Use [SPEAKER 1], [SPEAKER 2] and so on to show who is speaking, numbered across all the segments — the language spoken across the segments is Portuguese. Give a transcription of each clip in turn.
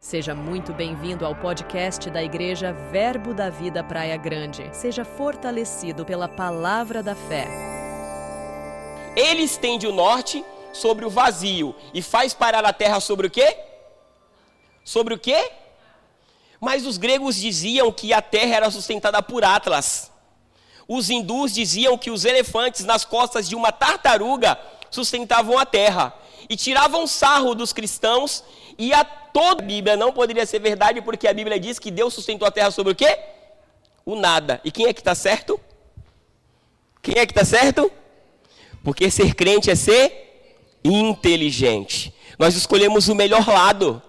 [SPEAKER 1] Seja muito bem-vindo ao podcast da Igreja Verbo da Vida Praia Grande. Seja fortalecido pela palavra da fé.
[SPEAKER 2] Ele estende o norte sobre o vazio e faz parar a terra sobre o quê? Sobre o quê? Mas os gregos diziam que a terra era sustentada por Atlas. Os hindus diziam que os elefantes nas costas de uma tartaruga sustentavam a terra. E tiravam sarro dos cristãos, e toda a Bíblia não poderia ser verdade, porque a Bíblia diz que Deus sustentou a terra sobre o quê? O nada. E quem é que está certo? Quem é que está certo? Porque ser crente é ser inteligente. Nós escolhemos o melhor lado.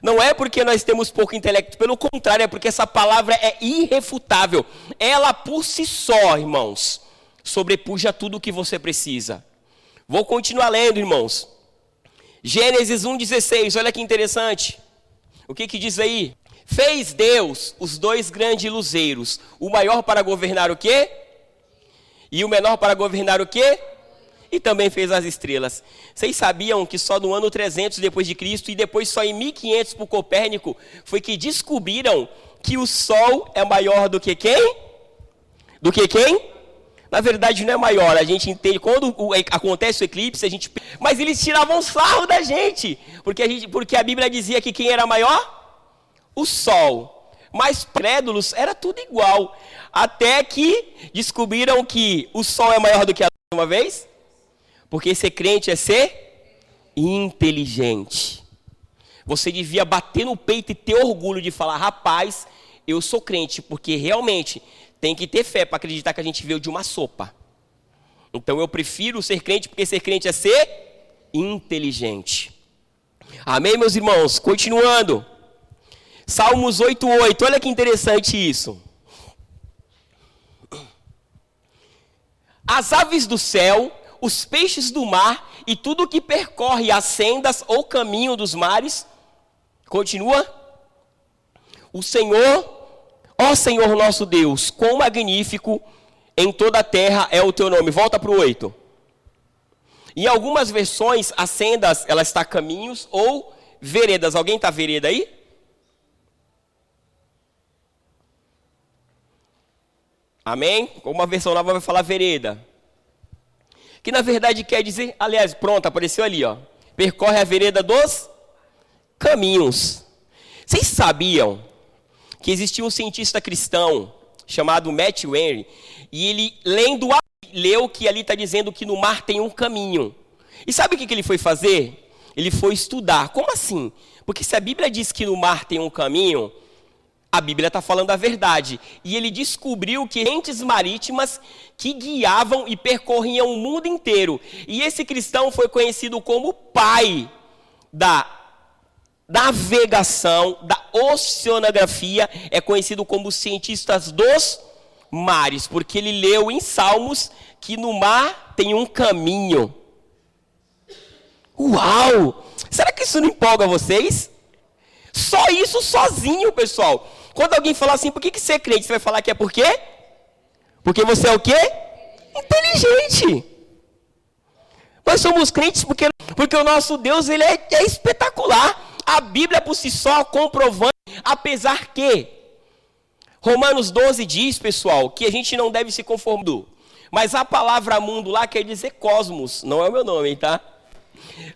[SPEAKER 2] Não é porque nós temos pouco intelecto, pelo contrário, é porque essa palavra é irrefutável. Ela por si só, irmãos, sobrepuja tudo o que você precisa. Vou continuar lendo, irmãos. Gênesis 1,16, olha que interessante. O que diz aí? Fez Deus os dois grandes luzeiros, o maior para governar o quê? E o menor para governar o quê? E também fez as estrelas. Vocês sabiam que só no ano 300 depois de Cristo e depois só em 1500 por Copérnico foi que descobriram que o Sol é maior do que quem? Do que quem? Na verdade não é maior, a gente entende, quando acontece o eclipse, mas eles tiravam sarro da gente, porque a Bíblia dizia que quem era maior? O Sol. Mas crédulos era tudo igual, até que descobriram que o Sol é maior do que a lua uma vez, porque ser crente é ser inteligente. Você devia bater no peito e ter orgulho de falar, rapaz, eu sou crente, porque realmente tem que ter fé para acreditar que a gente veio de uma sopa. Então eu prefiro ser crente, porque ser crente é ser inteligente. Amém, meus irmãos? Continuando. Salmos 8:8, olha que interessante isso. As aves do céu, os peixes do mar e tudo que percorre as sendas ou caminho dos mares. Continua. O Senhor, ó Senhor nosso Deus, quão magnífico em toda a terra é o teu nome. Volta para o 8. Em algumas versões, as sendas, ela está caminhos ou veredas. Alguém está vereda aí? Amém? Uma versão nova vai falar vereda. Que na verdade quer dizer, aliás, pronto, apareceu ali, ó. Percorre a vereda dos caminhos. Vocês sabiam que existia um cientista cristão chamado Matthew Henry, e ele, leu que ali está dizendo que no mar tem um caminho. E sabe o que ele foi fazer? Ele foi estudar. Como assim? Porque se a Bíblia diz que no mar tem um caminho, a Bíblia está falando a verdade. E ele descobriu que correntes marítimas que guiavam e percorriam o mundo inteiro. E esse cristão foi conhecido como pai da navegação, da oceanografia, é conhecido como cientistas dos mares, porque ele leu em Salmos que no mar tem um caminho. Uau! Será que isso não empolga vocês? Só isso sozinho, pessoal. Quando alguém falar assim, por que você é crente? Você vai falar que é por quê? Porque você é o quê? Inteligente. Nós somos crentes porque o nosso Deus ele é espetacular. A Bíblia por si só comprovando, apesar que Romanos 12 diz, pessoal, que a gente não deve se conformar. Mas a palavra mundo lá quer dizer cosmos, não é o meu nome, tá?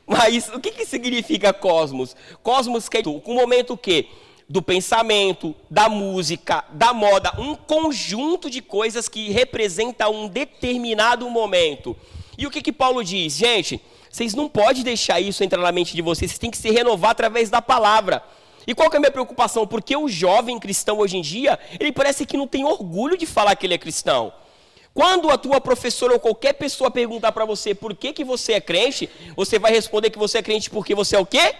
[SPEAKER 2] Mas o que significa cosmos? Cosmos quer dizer o momento o quê? Do pensamento, da música, da moda, um conjunto de coisas que representa um determinado momento. E o que Paulo diz? Gente, vocês não podem deixar isso entrar na mente de vocês, vocês têm que se renovar através da palavra. E qual que é a minha preocupação? Porque o jovem cristão hoje em dia, ele parece que não tem orgulho de falar que ele é cristão. Quando a tua professora ou qualquer pessoa perguntar para você por que você é crente, você vai responder que você é crente porque você é o quê?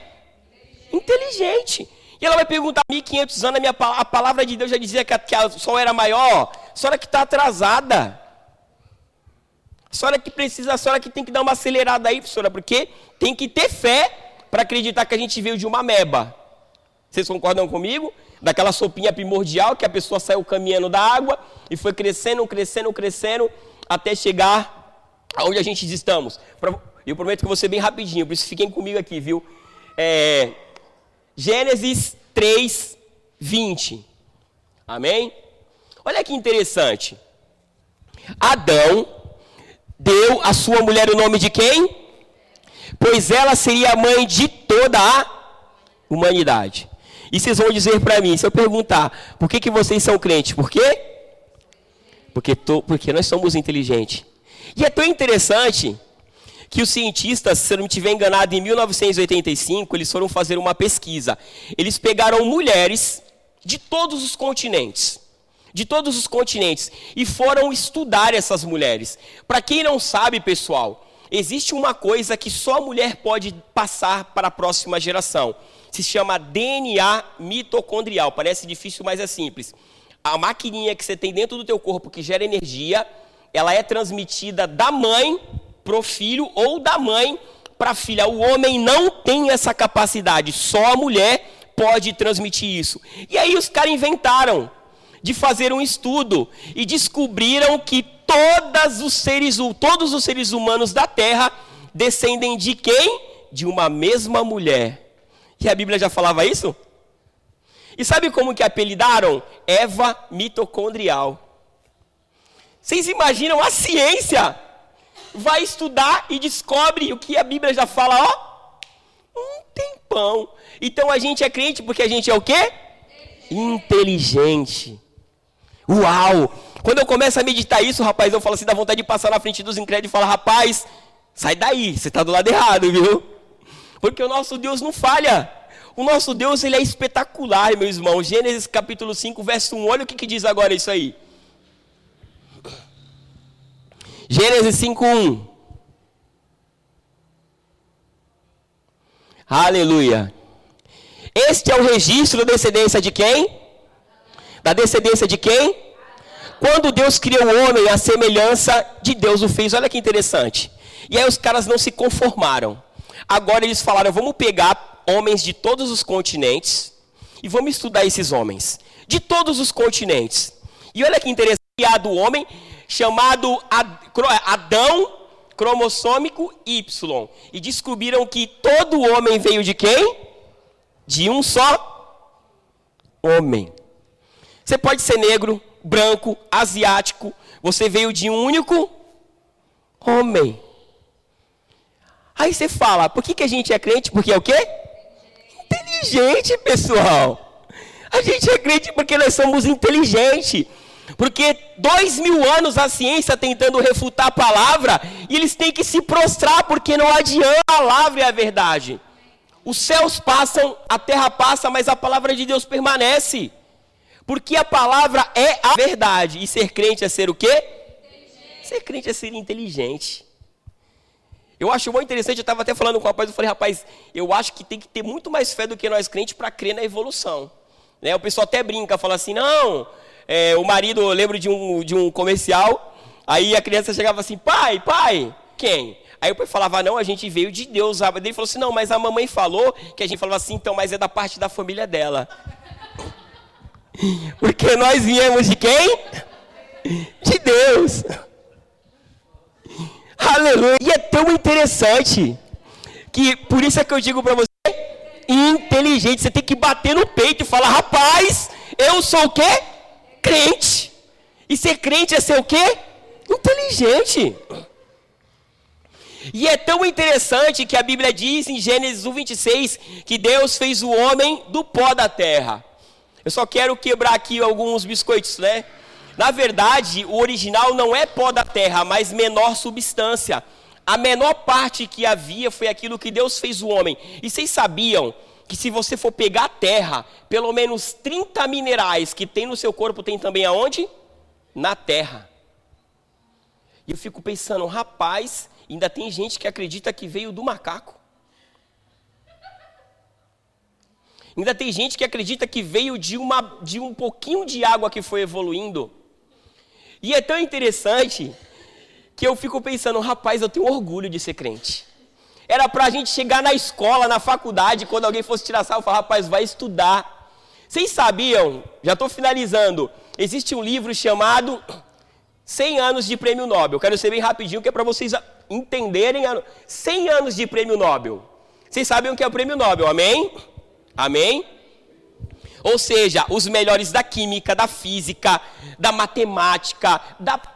[SPEAKER 2] Inteligente. E ela vai perguntar, 1500 anos, a palavra de Deus já dizia que o sol era maior. A senhora que está atrasada. A senhora que precisa, a senhora que tem que dar uma acelerada aí, professora, porque tem que ter fé para acreditar que a gente veio de uma ameba. Vocês concordam comigo? Daquela sopinha primordial que a pessoa saiu caminhando da água e foi crescendo, até chegar aonde a gente estamos. Eu prometo que eu vou ser bem rapidinho, por isso fiquem comigo aqui, viu? Gênesis 3:20. Amém? Olha que interessante. Adão deu à sua mulher o nome de quem? Pois ela seria a mãe de toda a humanidade. E vocês vão dizer para mim, se eu perguntar, por que vocês são crentes? Por quê? Porque nós somos inteligentes. E é tão interessante que os cientistas, se eu não me estiver enganado, em 1985, eles foram fazer uma pesquisa. Eles pegaram mulheres de todos os continentes. E foram estudar essas mulheres. Para quem não sabe, pessoal, existe uma coisa que só a mulher pode passar para a próxima geração. Se chama DNA mitocondrial. Parece difícil, mas é simples. A maquininha que você tem dentro do teu corpo que gera energia, ela é transmitida da mãe para o filho ou da mãe para a filha. O homem não tem essa capacidade, só a mulher pode transmitir isso. E aí os caras inventaram de fazer um estudo e descobriram que todos os seres humanos da Terra descendem de quem? De uma mesma mulher. E a Bíblia já falava isso? E sabe como que apelidaram? Eva mitocondrial. Vocês imaginam a ciência? Vai estudar e descobre o que a Bíblia já fala, ó, um tempão. Então a gente é crente porque a gente é o quê? Inteligente. Uau! Quando eu começo a meditar isso, rapaz, eu falo assim, dá vontade de passar na frente dos incrédulos e falar, rapaz, sai daí, você está do lado errado, viu? Porque o nosso Deus não falha. O nosso Deus, ele é espetacular, meu irmão. Gênesis capítulo 5, verso 1, olha o que diz agora isso aí. Gênesis 5:1. Aleluia. Este é o registro da descendência de quem? Da descendência de quem? Quando Deus criou o homem, a semelhança de Deus o fez. Olha que interessante. E aí os caras não se conformaram. Agora eles falaram, vamos pegar homens de todos os continentes e vamos estudar esses homens. De todos os continentes. E olha que interessante, criado o homem chamado Adão cromossômico Y. E descobriram que todo homem veio de quem? De um só homem. Você pode ser negro, branco, asiático. Você veio de um único homem. Aí você fala, por que a gente é crente? Porque é o quê? Inteligente, pessoal. A gente é crente porque nós somos inteligentes. Porque 2000 anos a ciência tentando refutar a palavra, e eles têm que se prostrar, porque não adianta, a palavra é a verdade. Os céus passam, a terra passa, mas a palavra de Deus permanece. Porque a palavra é a verdade. E ser crente é ser o quê? Ser crente é ser inteligente. Eu acho muito interessante, eu estava até falando com o rapaz, eu falei, rapaz, eu acho que tem que ter muito mais fé do que nós crentes para crer na evolução. Né? O pessoal até brinca, fala assim, não, o marido, eu lembro de um comercial, aí a criança chegava assim, pai, quem? Aí o pai falava, não, a gente veio de Deus. Ele falou assim, não, mas a mamãe falou, que a gente falava assim, então, mas é da parte da família dela. Porque nós viemos de quem? De Deus. Aleluia. E é tão interessante que por isso é que eu digo para você, inteligente, você tem que bater no peito e falar, rapaz, eu sou o quê? Crente. E ser crente é ser o quê? Inteligente. E é tão interessante que a Bíblia diz em Gênesis 1:26 que Deus fez o homem do pó da terra. Eu só quero quebrar aqui alguns biscoitos, né? Na verdade, o original não é pó da terra, mas menor substância. A menor parte que havia foi aquilo que Deus fez o homem. E vocês sabiam que se você for pegar a terra, pelo menos 30 minerais que tem no seu corpo tem também aonde? Na terra. E eu fico pensando, rapaz, ainda tem gente que acredita que veio do macaco. Ainda tem gente que acredita que veio de um pouquinho de água que foi evoluindo. E é tão interessante que eu fico pensando, rapaz, eu tenho orgulho de ser crente. Era pra gente chegar na escola, na faculdade, quando alguém fosse tirar sarro, eu falar, rapaz, vai estudar. Vocês sabiam, já estou finalizando, existe um livro chamado 100 anos de prêmio Nobel. Quero ser bem rapidinho, que é para vocês entenderem. 100 anos de prêmio Nobel. Vocês sabem o que é o prêmio Nobel, amém? Amém? Ou seja, os melhores da química, da física, da matemática,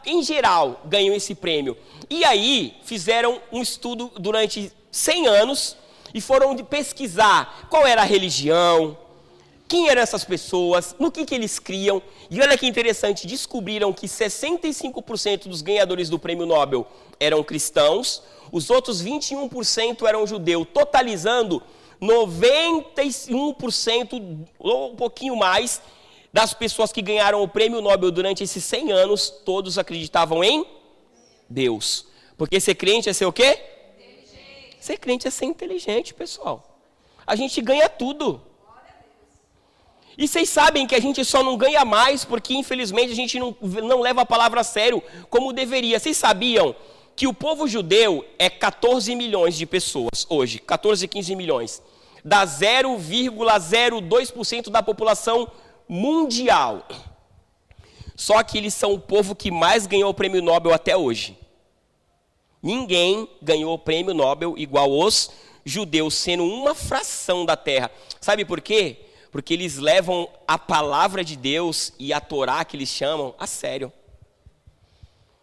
[SPEAKER 2] em geral, ganham esse prêmio. E aí, fizeram um estudo durante 100 anos e foram pesquisar qual era a religião, quem eram essas pessoas, no que eles criam. E olha que interessante, descobriram que 65% dos ganhadores do prêmio Nobel eram cristãos, os outros 21% eram judeus, totalizando 91%, ou um pouquinho mais, das pessoas que ganharam o prêmio Nobel durante esses 100 anos, todos acreditavam em Deus. Porque ser crente é ser o quê? Inteligente. Ser crente é ser inteligente, pessoal. A gente ganha tudo. E vocês sabem que a gente só não ganha mais porque, infelizmente, a gente não leva a palavra a sério como deveria. Vocês sabiam que o povo judeu é 14 milhões de pessoas hoje, 14, 15 milhões. Dá 0,02% da população mundial. Só que eles são o povo que mais ganhou o prêmio Nobel até hoje. Ninguém ganhou o prêmio Nobel igual os judeus, sendo uma fração da terra. Sabe por quê? Porque eles levam a palavra de Deus e a Torá, que eles chamam, a sério.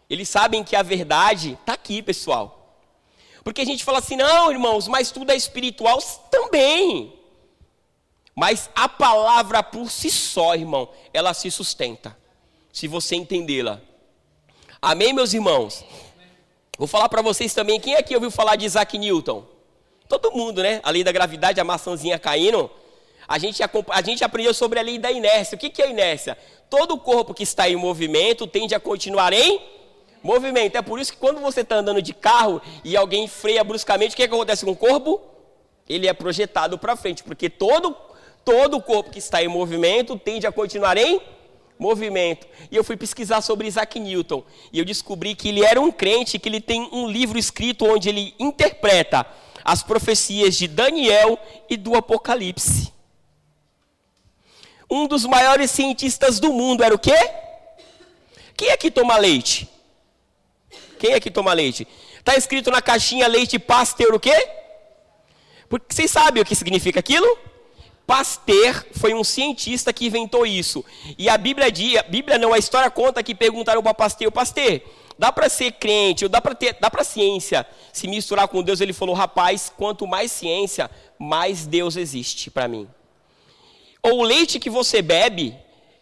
[SPEAKER 2] Eles sabem que a verdade está aqui, pessoal. Porque a gente fala assim, não, irmãos, mas tudo é espiritual também. Mas a palavra por si só, irmão, ela se sustenta, se você entendê-la. Amém, meus irmãos? Vou falar para vocês também, quem aqui ouviu falar de Isaac Newton? Todo mundo, né? A lei da gravidade, a maçãzinha caindo. A gente aprendeu sobre a lei da inércia. O que é a inércia? Todo corpo que está em movimento tende a continuar em movimento. É por isso que quando você está andando de carro e alguém freia bruscamente, o que acontece com o corpo? Ele é projetado para frente, porque todo corpo que está em movimento tende a continuar em movimento. E eu fui pesquisar sobre Isaac Newton e eu descobri que ele era um crente, que ele tem um livro escrito onde ele interpreta as profecias de Daniel e do Apocalipse. Um dos maiores cientistas do mundo era o quê? Quem aqui toma leite? Quem aqui toma leite? Está escrito na caixinha leite Pasteur o quê? Porque vocês sabem o que significa aquilo? Pasteur foi um cientista que inventou isso. E a história conta que perguntaram para Pasteur, dá para ser crente, ou dá para ciência se misturar com Deus? Ele falou, rapaz, quanto mais ciência, mais Deus existe para mim. Ou o leite que você bebe,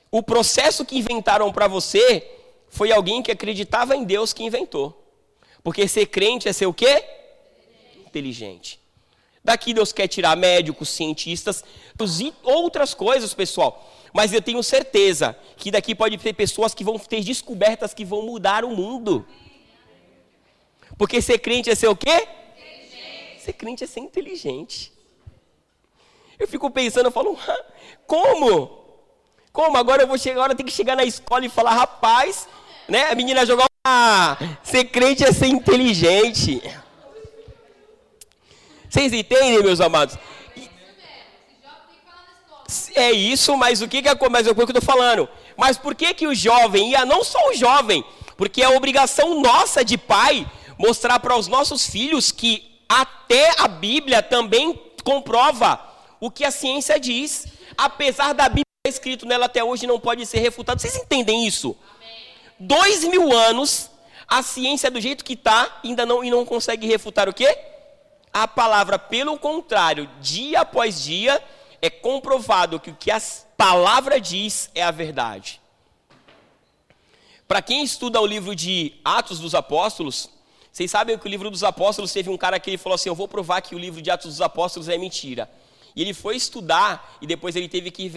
[SPEAKER 2] o processo que inventaram para você, foi alguém que acreditava em Deus que inventou. Porque ser crente é ser o quê? Inteligente. Daqui Deus quer tirar médicos, cientistas e outras coisas, pessoal. Mas eu tenho certeza que daqui pode ter pessoas que vão ter descobertas que vão mudar o mundo. Porque ser crente é ser o quê? Inteligente. Ser crente é ser inteligente. Eu fico pensando, eu falo, como? Como? Agora eu tenho que chegar na escola e falar, rapaz, né? A menina jogar, ser crente é ser inteligente. Vocês entendem, meus amados? É isso, mas o que é o que eu estou falando? Mas por que o jovem, e não só o jovem, porque é obrigação nossa de pai mostrar para os nossos filhos que até a Bíblia também comprova o que a ciência diz. Apesar da Bíblia escrito nela até hoje não pode ser refutado. Vocês entendem isso? 2000 anos, a ciência do jeito que está ainda não consegue refutar o quê? A palavra. Pelo contrário, dia após dia, é comprovado que o que a palavra diz é a verdade. Para quem estuda o livro de Atos dos Apóstolos, vocês sabem que o livro dos Apóstolos teve um cara que ele falou assim, eu vou provar que o livro de Atos dos Apóstolos é mentira. E ele foi estudar e depois ele teve que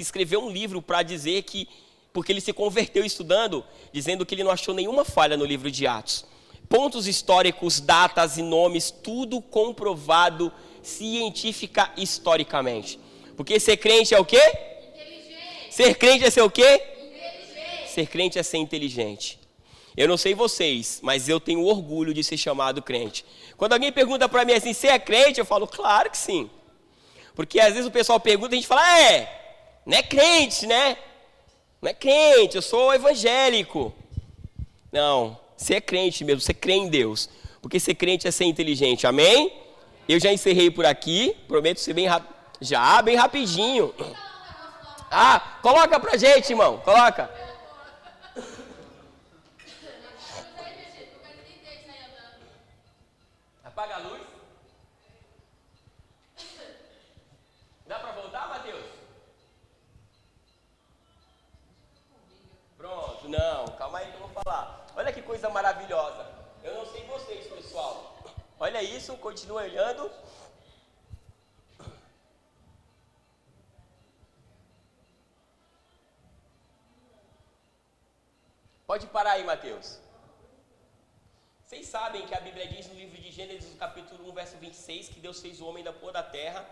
[SPEAKER 2] escrever um livro para dizer que, porque ele se converteu estudando, dizendo que ele não achou nenhuma falha no livro de Atos. Pontos históricos, datas e nomes, tudo comprovado científica historicamente. Porque ser crente é o quê? Inteligente. Ser crente é ser o quê? Inteligente. Ser crente é ser inteligente. Eu não sei vocês, mas eu tenho orgulho de ser chamado crente. Quando alguém pergunta para mim assim, você é crente? Eu falo, claro que sim. Porque às vezes o pessoal pergunta e a gente fala, não é crente, né? Não é crente, eu sou evangélico. Não, você é crente mesmo, você crê em Deus. Porque ser crente é ser inteligente, amém? Eu já encerrei por aqui, prometo ser bem rapidinho. Ah, coloca pra gente, irmão. Coloca. Apaga a luz. Dá pra voltar, Mateus? Pronto, não. Calma aí que eu vou falar. Olha que coisa maravilhosa. Eu não sei vocês, pessoal. Olha isso, continua olhando. Pode parar aí, Mateus. Vocês sabem que a Bíblia diz no livro de Gênesis, no capítulo 1, verso 26, que Deus fez o homem da pó da terra,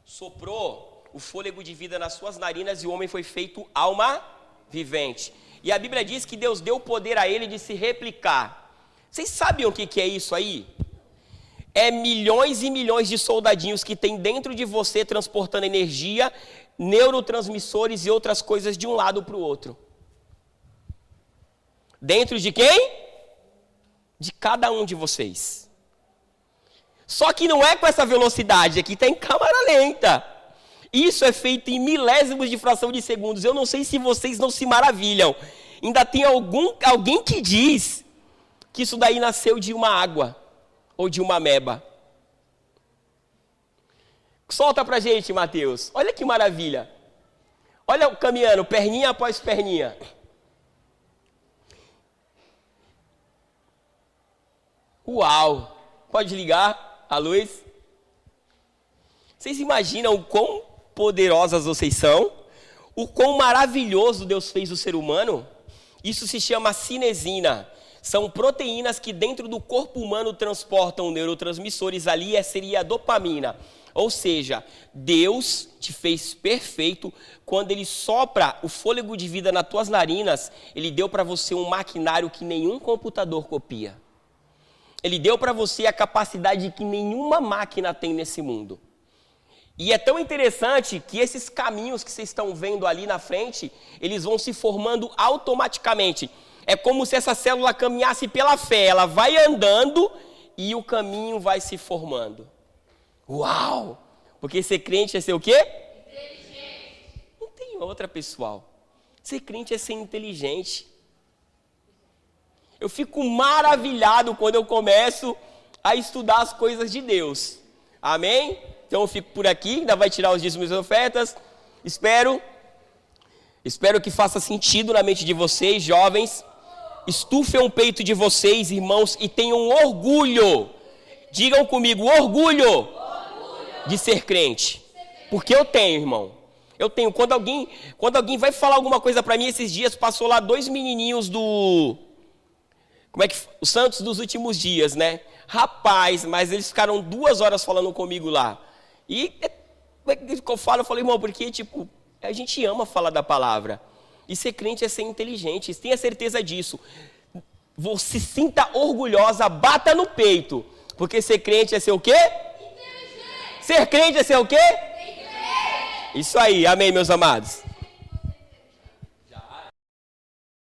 [SPEAKER 2] soprou o fôlego de vida nas suas narinas e o homem foi feito alma vivente. E a Bíblia diz que Deus deu poder a ele de se replicar. Vocês sabem o que é isso aí? É milhões e milhões de soldadinhos que tem dentro de você transportando energia, neurotransmissores e outras coisas de um lado para o outro. Dentro de quem? De cada um de vocês. Só que não é com essa velocidade, aqui está em câmera lenta. Isso é feito em milésimos de fração de segundos. Eu não sei se vocês não se maravilham. Ainda tem alguém que diz que isso daí nasceu de uma água ou de uma ameba. Solta pra gente, Mateus. Olha que maravilha. Olha caminhando, perninha após perninha. Uau! Pode ligar a luz? Vocês imaginam o quão poderosas vocês são? O quão maravilhoso Deus fez o ser humano? Isso se chama cinesina. São proteínas que dentro do corpo humano transportam neurotransmissores, ali seria a dopamina. Ou seja, Deus te fez perfeito. Quando Ele sopra o fôlego de vida nas tuas narinas, Ele deu para você um maquinário que nenhum computador copia. Ele deu para você a capacidade que nenhuma máquina tem nesse mundo. E é tão interessante que esses caminhos que vocês estão vendo ali na frente, eles vão se formando automaticamente. É como se essa célula caminhasse pela fé. Ela vai andando e o caminho vai se formando. Uau! Porque ser crente é ser o quê? Inteligente. Não tem outra, pessoal. Ser crente é ser inteligente. Eu fico maravilhado quando eu começo a estudar as coisas de Deus. Amém? Então eu fico por aqui, ainda vai tirar os dízimos e ofertas. Espero que faça sentido na mente de vocês, jovens. Estufem o peito de vocês, irmãos, e tenham orgulho. Digam comigo, orgulho de ser crente. Porque eu tenho, irmão. Eu tenho. Quando alguém vai falar alguma coisa para mim, esses dias passou lá 2 menininhos do... Os santos dos últimos dias, né? Rapaz, mas eles ficaram 2 horas falando comigo lá. E eu falei, irmão, porque a gente ama falar da palavra. E ser crente é ser inteligente, tenha certeza disso. Você se sinta orgulhosa, bata no peito. Porque ser crente é ser o quê? Inteligente. Ser crente é ser o quê? Inteligente. Isso aí, amém, meus amados.